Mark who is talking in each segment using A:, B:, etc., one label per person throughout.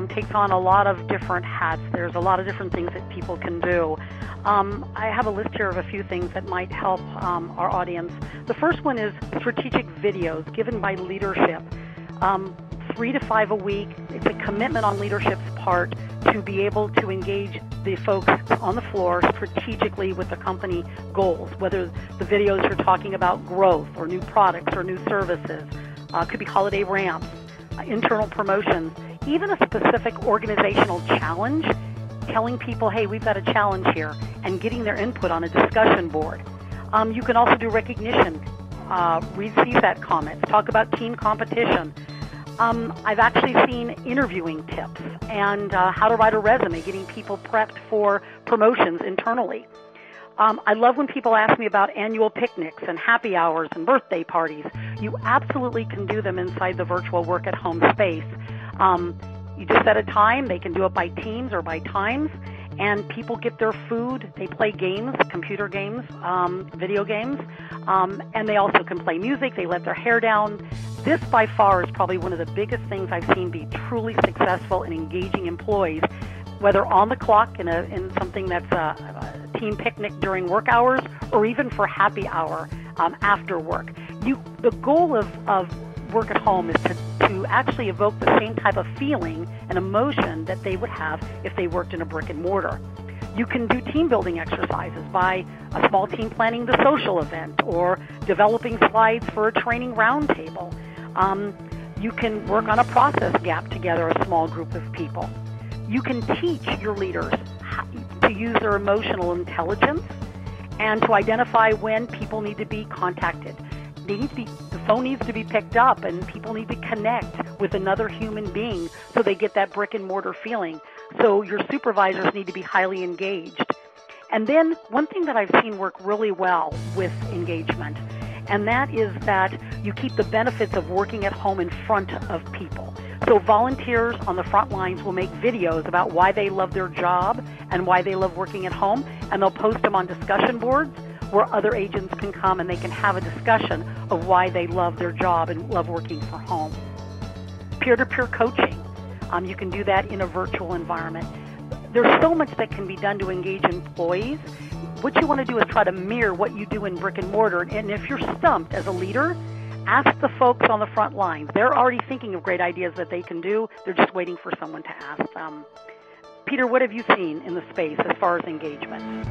A: takes on a lot of different hats. There's a lot of different things that people can do. I have a list here of a few things that might help our audience. The first one is strategic videos given by leadership. 3 to 5 a week. It's a commitment on leadership's part to be able to engage the folks on the floor strategically with the company goals, whether the videos are talking about growth or new products or new services. Could be holiday ramps, internal promotions, even a specific organizational challenge, telling people, hey, we've got a challenge here, and getting their input on a discussion board. You can also do recognition, read CSAT comments, talk about team competition. I've actually seen interviewing tips and how to write a resume, getting people prepped for promotions internally. I love when people ask me about annual picnics and happy hours and birthday parties. You absolutely can do them inside the virtual work at home space. You just set a time. They can do it by teams or by times, and people get their food. They play games, computer games, video games, and they also can play music. They let their hair down. This, by far, is probably one of the biggest things I've seen be truly successful in engaging employees, whether on the clock in something that's a team picnic during work hours or even for happy hour after work. The goal of work at home is to actually evoke the same type of feeling and emotion that they would have if they worked in a brick and mortar. You can do team building exercises by a small team planning the social event or developing slides for a training roundtable. You can work on a process gap together, a small group of people. You can teach your leaders how to use their emotional intelligence and to identify when people need to be contacted. The phone needs to be picked up, and people need to connect with another human being so they get that brick and mortar feeling. So your supervisors need to be highly engaged. And then one thing that I've seen work really well with engagement, and that is that you keep the benefits of working at home in front of people. So volunteers on the front lines will make videos about why they love their job and why they love working at home, and they'll post them on discussion boards where other agents can come and they can have a discussion of why they love their job and love working from home. Peer-to-peer coaching. You can do that in a virtual environment. There's so much that can be done to engage employees. What you want to do is try to mirror what you do in brick and mortar. And if you're stumped as a leader, ask the folks on the front lines. They're already thinking of great ideas that they can do. They're just waiting for someone to ask them. Peter, what have you seen in the space as far as engagement?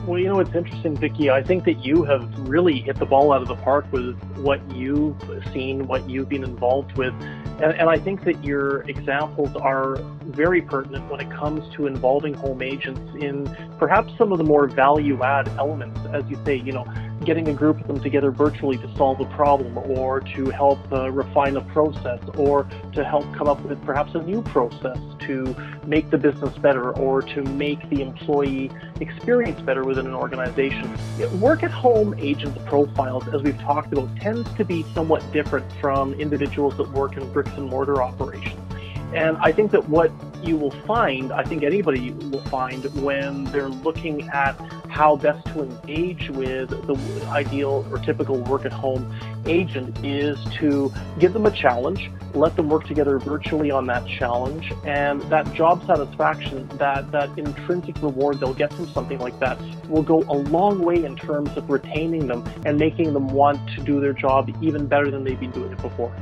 B: Well, you know, it's interesting, Vicki. I think that you have really hit the ball out of the park with what you've seen, what you've been involved with. And I think that your examples are very pertinent when it comes to involving home agents in perhaps some of the more value-add elements, as you say, you know, getting a group of them together virtually to solve a problem or to help refine a process or to help come up with perhaps a new process to make the business better or to make the employee experience better within an organization. Work at home agent profiles, as we've talked about, tends to be somewhat different from individuals that work in bricks and mortar operations. And I think that what you will find, I think anybody will find when they're looking at how best to engage with the ideal or typical work-at-home agent is to give them a challenge, let them work together virtually on that challenge, and that job satisfaction, that intrinsic reward they'll get from something like that will go a long way in terms of retaining them and making them want to do their job even better than they've been doing it before.